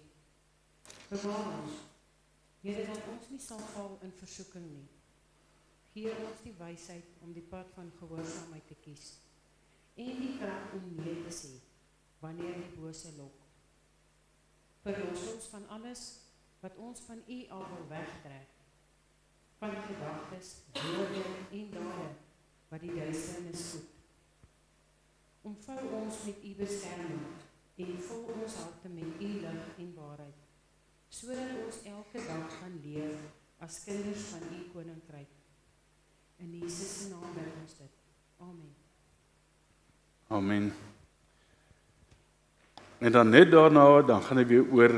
Bewaar ons, Here, dat ons nie sal val in versoeking nie. Gee ons die wysheid om die pad van gehoorsaamheid te kies en die krag om nee te sê wanneer die bose lok. Verlos ons van alles wat ons van U af wil wegtrek, van gedagtes, woorde en dade wat die duisternis soek. Omvou ons met U beskerming en vul ons harte met U lig en waarheid, sodat ons elke dag kan leef as kinders van U koninkryk. In Jesus se naam bid ons dit. Amen. Amen. En dan net daarna, dan gaan ek weer oor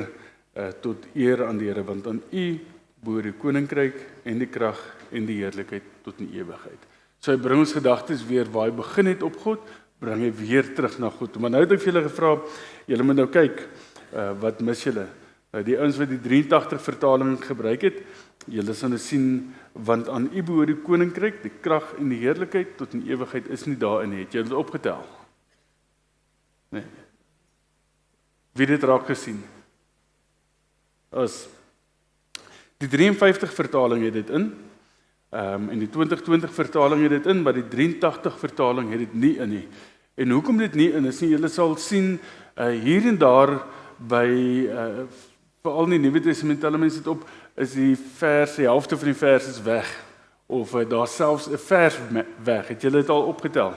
tot eer aan die Here, want aan U behoort die koninkryk en die krag en die heerlikheid tot in ewigheid. So hy bring ons gedagtes weer waar hy begin het op God, bring hy weer terug na God. Maar nou het ek vir julle gevra, julle moet nou kyk, wat mis julle? Die ouens wat die 83 vertaling gebruik het, julle sal nou sien, want aan U behoort die koninkryk, die krag en die heerlikheid tot in ewigheid is nie daarin nie. Het julle dit opgetel? Nee. Wie het dit raak gesien? As die 53 vertaling het dit in, en die 2020 vertaling het dit in, maar die 83 vertaling het dit nie in nie. En hoekom dit nie in is nie, julle sal sien, hier en daar by, veral in die Nuwe Testament, hulle mense dit op, is die helfte van die vers is weg, of daar selfs 'n vers weg, het julle dit al opgetel?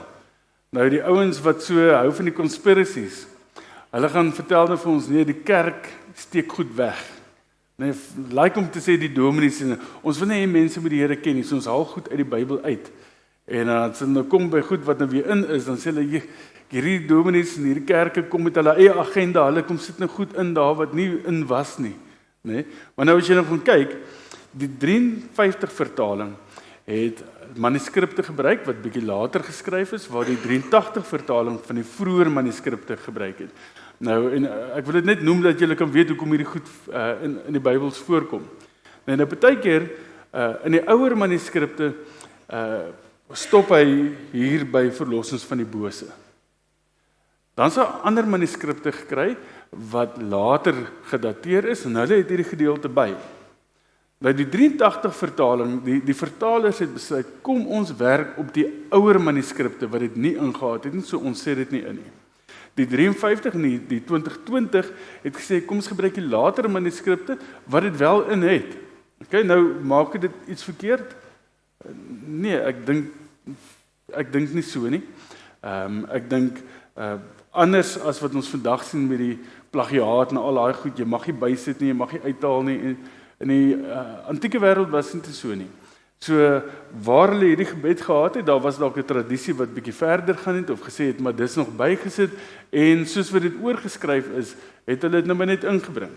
Nou die ouens wat so hou van die conspiracies, hulle gaan vertel nou vir ons, nee, die kerk steek goed weg. Nee, like om te sê die dominees, ons wil nie mense met die Here ken nie, so ons haal goed uit die Bybel uit. En as hulle nou kom by goed wat nou weer in is, dan sê hulle, hierdie dominees en hierdie kerke kom met hulle eie agenda, hulle kom sit nou goed in daar wat nie in was nie. Nee? Maar nou as jy nou gaan kyk, die 53 vertaling het manuskripte gebruik wat bietjie later geskryf is, waar die 83 vertaling van die vroeër manuskripte gebruik het. Nou, en ek wil dit net noem dat julle kan weet hoekom hierdie goed in die Bybels voorkom. Nou partykeer in die ouer manuskripte stop hy hier by verlossings van die bose. Dan is daar ander manuskripte gekry wat later gedateer is en hulle het hierdie gedeelte by. By die 83 vertaling, die vertalers het besluit, kom ons werk op die ouer manuskripte wat dit nie ingehaat het nie, so ons sê dit nie in nie. Die 53 en die 2020 het gesê, kom ons gebruik die latere manuskripte wat dit wel in het. Okay, nou maak dit iets verkeerd? Nee, ek dink nie so nie. Ek dink anders as wat ons vandag sien met die plagiaat en al daai goed, jy mag nie bysit nie, jy mag nie uithaal nie. In die antieke wêreld was dit nie so nie. So waar hulle hierdie gebed gehad het, daar was dalk 'n tradisie wat bietjie verder gaan het of gesê het, maar dis nog bygesit en soos wat dit oorgeskryf is, het hulle dit nou maar net ingebring.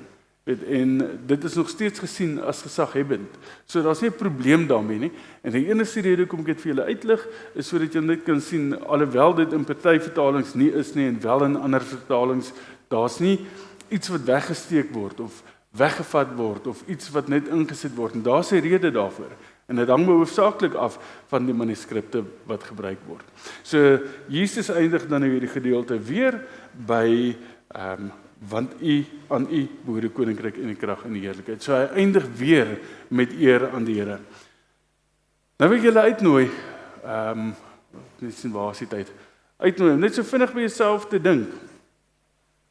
En dit is nog steeds gesien as gesaghebbend. So daar's nie 'n probleem daarmee nie. En die enigste rede hoekom ek dit vir julle uitlig, is sodat jy net kan sien, alhoewel dit in party vertalings nie is nie en wel in ander vertalings, daar's nie iets wat weggesteek word of weggevat word of iets wat net ingesit word. En daar's 'n rede daarvoor. En dit hang hoofsaaklik af van die manuskripte wat gebruik word. So Jesus eindig dan hierdie gedeelte weer by want aan u behoort die koninkryk en die krag en die heerlikheid. So hy eindig weer met eer aan die Here. Nou wil ek julle uitnooi, net sien waar is die tyd. Uitnooi om net so vinnig by jouself te dink.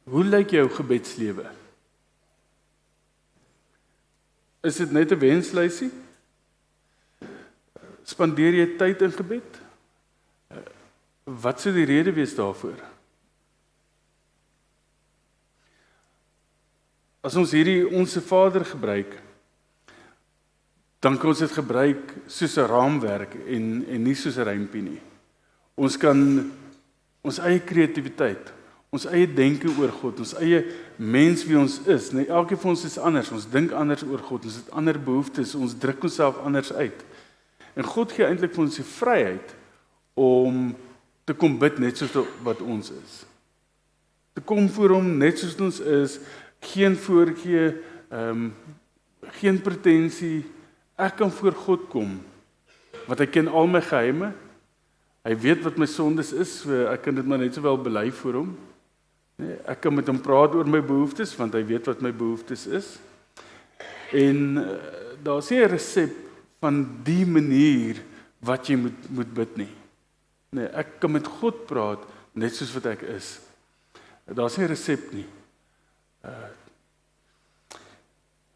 Hoe lyk jou gebedslewe? Is dit net 'n wenslysie? Spandeer jy tyd in gebed? Wat sou die rede wees daarvoor? As ons hierdie Onse Vader gebruik, dan kan ons dit gebruik soos 'n raamwerk en nie soos 'n rympie nie. Ons kan ons eie kreatiwiteit, ons eie denke oor God, ons eie mens wie ons is, nee, elkeen van ons is anders, ons dink anders oor God, ons het ander behoeftes, ons druk onsself anders uit. En God gee eintlik vir ons die vryheid om te kom bid net soos wat ons is. Te kom voor hom net soos ons is, geen voorgee, geen pretensie. Ek kan voor God kom, want hy ken al my geheime. Hy weet wat my sondes is, so ek kan dit maar net sowel bely voor hom. Nee, ek kan met hom praat oor my behoeftes, want hy weet wat my behoeftes is. En daar's nie 'n resep van die manier wat jy moet bid nie. Nee, ek kan met God praat net soos wat ek is. Daar's nie 'n resep nie.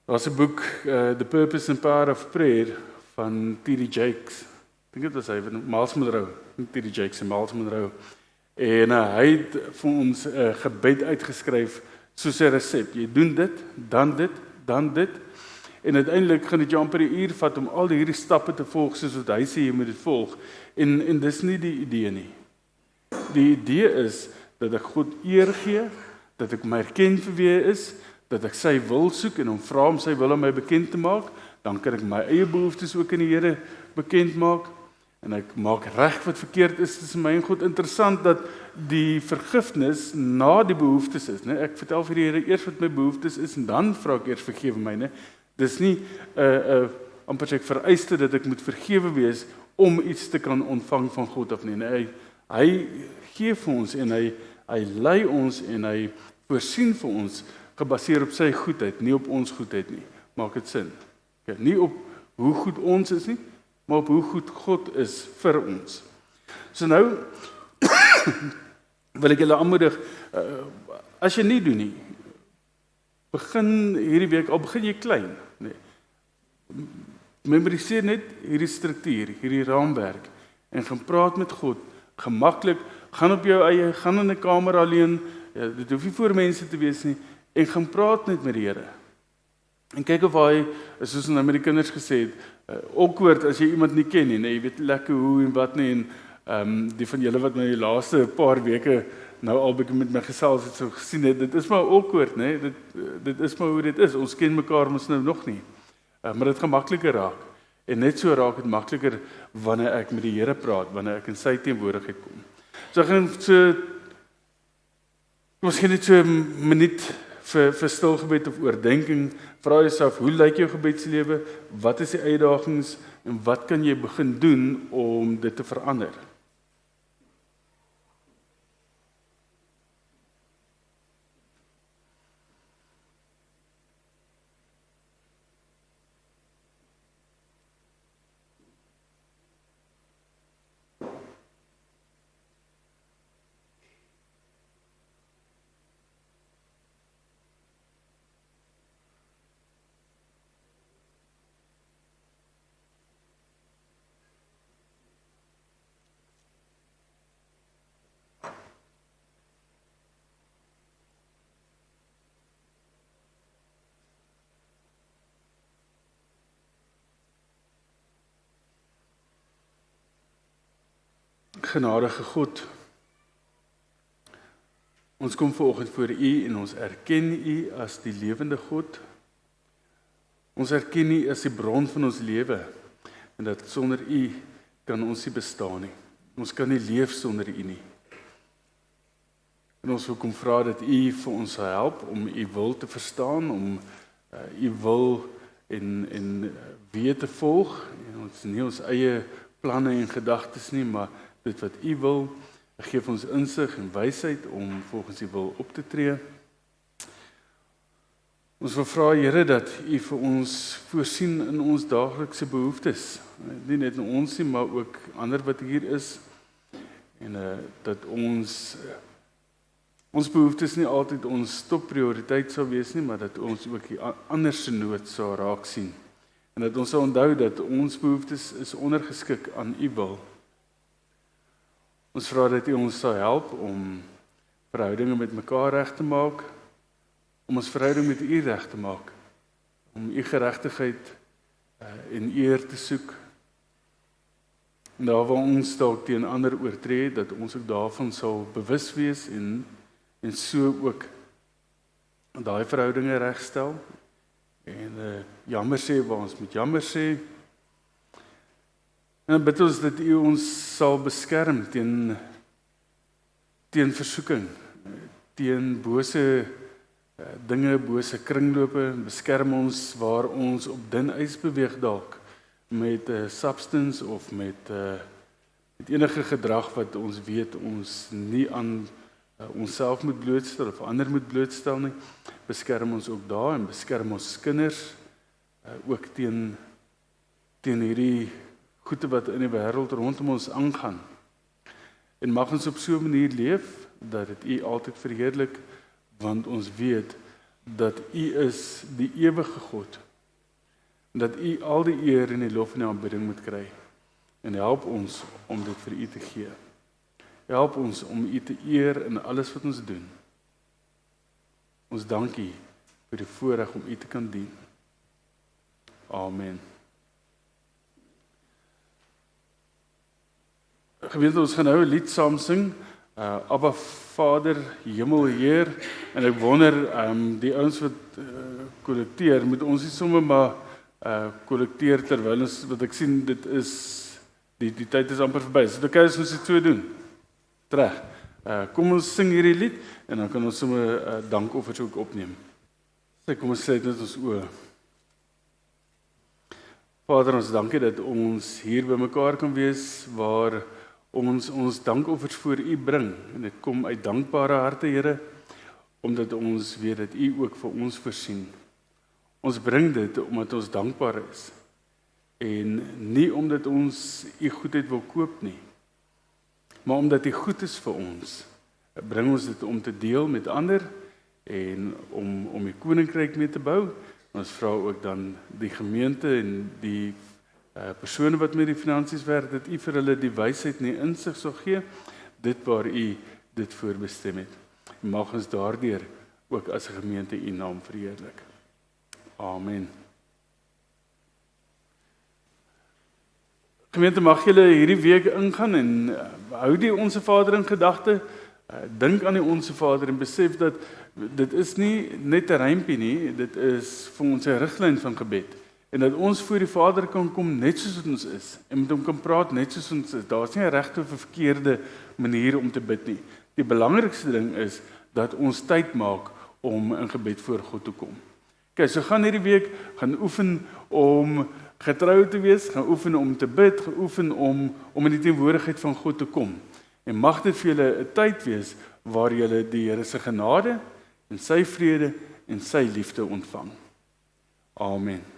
Daar's 'n boek, The Purpose and Power of Prayer van T.D. Jakes. Ek dink dit was hy van Miles Monroe, T.D. Jakes en Miles Monroe. En hy het vir ons 'n gebed uitgeskryf soos 'n resep. Jy doen dit, dan dit, dan dit. En uiteindelik gaan dit jou amper 'n uur vat om al hierdie stappe te volg soos wat hy sê jy moet dit volg. En dis nie die idee nie. Die idee is dat ek God eer gee, dat ek my erken vir wie hy is, dat ek sy wil soek en hom vra om sy wil aan my bekend te maak, dan kan ek my eie behoeftes ook in die Here bekend maak en ek maak reg wat verkeerd is tussen my en God. Interessant dat die vergifnis na die behoeftes is, né? Ek vertel vir die Here eers wat my behoeftes is en dan vra ek eers vergewe my, né? Dis nie amper sê ek vereiste dat ek moet vergewe wees om iets te kan ontvang van God of nie. Nee, hy gee vir ons en hy lei ons en hy voorsien vir ons gebaseer op sy goedheid, nie op ons goedheid nie. Maak dit sin? Okay, nie op hoe goed ons is nie, maar op hoe goed God is vir ons. So nou wil ek julle aanmoedig, as jy nie doen nie, begin hierdie week, al begin jy klein, nee. Memoriseer net hierdie struktuur, hierdie raamwerk en gaan praat met God, gemaklik, gaan op jou eie, gaan in 'n kamer alleen, dit hoef nie voor mense te wees nie, en gaan praat net met die Here. En kyk of hy, soos nou met die kinders gesê het, awkward as jy iemand nie ken nie, jy weet lekker hoe en wat nie, en die van julle wat my die laaste paar weke nou al bietjie met my gesels het, so gesien het, dit is maar awkward, nee, dit is maar hoe dit is, ons ken mekaar mos nou nog nie, maar dit gaan makliker raak, en net so raak het makliker wanneer ek met die Here praat, wanneer ek in sy teenwoordigheid kom. So ek gaan miskien net so 'n minuut vir stilgebed of oordenking, vra jouself, hoe lyk jou gebedslewe, wat is die uitdagings, en wat kan jy begin doen om dit te verander? Genadige God, ons kom vanoggend voor U en ons erken U as die lewende God. Ons erken U as die bron van ons lewe en dat sonder U kan ons nie bestaan nie. Ons kan nie leef sonder U nie. En ons wil kom vra dat U vir ons sal help om U wil te verstaan, om U wil en weë te volg. En ons nie ons eie planne en gedagtes nie, maar dit wat U wil, gee ons insig en wysheid om volgens U wil op te tree. Ons wil vra Here dat U vir ons voorsien in ons daaglikse behoeftes. Nie net in ons nie, maar ook ander wat hier is. En dat ons behoeftes nie altyd ons topprioriteit sal wees nie, maar dat ons ook die ander se nood sal raak sien. En dat ons sal onthou dat ons behoeftes is ondergeskik aan U wil. Ons vra dat U ons sal help om verhoudinge met mekaar reg te maak, om ons verhouding met U reg te maak, om U geregtigheid en eer te soek. En daar waar ons dalk teen ander oortree, dat ons ook daarvan sal bewus wees en so ook daai verhoudinge regstel. En jammer sê waar ons moet jammer sê. En dan bid ons dat U ons sal beskerm teen versoeking, teen bose dinge, bose kringlope, beskerm ons waar ons op dun ys beweeg dalk, met substance of met enige gedrag wat ons weet ons nie aan onsself moet blootstel of ander moet blootstel nie. Beskerm ons ook daar en beskerm ons kinders ook teen hierdie goede wat in die wêreld rondom ons aangaan. En mag ons op so 'n manier leef dat dit U altyd verheerlik, want ons weet dat U is die ewige God. Dat U al die eer en die lof en die aanbidding moet kry. En help ons om dit vir U te gee. Help ons om U te eer in alles wat ons doen. Ons dank U vir die voorreg om U te kan dien. Amen. Gemeente, ons gaan nou 'n lied saam sing. Abba Vader, Hemelheer, en ek wonder, die ouens wat kollekteer, moet ons nie sommer maar kollekteer terwyl ons, wat ek sien, dit is, die tyd is amper verby. So okay, as ons dit so doen. Reg. Kom ons sing hierdie lied, en dan kan ons sommer dankoffers ook opneem. Kom ons sluit net ons oë. Vader, ons dankie dat ons hier by mekaar kan wees, waar ons dankoffers voor U bring, en dit kom uit dankbare harte, Here, omdat ons weet dat U ook vir ons voorsien. Ons bring dit omdat ons dankbaar is, en nie omdat ons U goedheid wil koop nie, maar omdat U goed is vir ons, bring ons dit om te deel met ander, en om die koninkryk mee te bou. Ons vra ook dan die gemeente en die persone wat met die finansies werk, dat U vir hulle die wysheid en die insig sal gee, dit waar U dit voorbestem het. En mag ons daardeur ook as 'n gemeente U naam verheerlik. Amen. Gemeente, mag julle hierdie week ingaan en hou die Onse Vader in gedagte. Dink aan die Onse Vader en besef dat dit is nie net 'n rympie nie, dit is vir ons 'n riglyn van gebed. En dat ons voor die Vader kan kom net soos ons is en met hom kan praat net soos ons is. Daar's nie 'n regte of 'n verkeerde manier om te bid nie. Die belangrikste ding is dat ons tyd maak om in gebed voor God te kom. Okay, so gaan hierdie week gaan oefen om getrou te wees, gaan oefen om te bid, gaan oefen om in die teenwoordigheid van God te kom. En mag dit vir julle 'n tyd wees waar julle die Here se genade en sy vrede en sy liefde ontvang. Amen.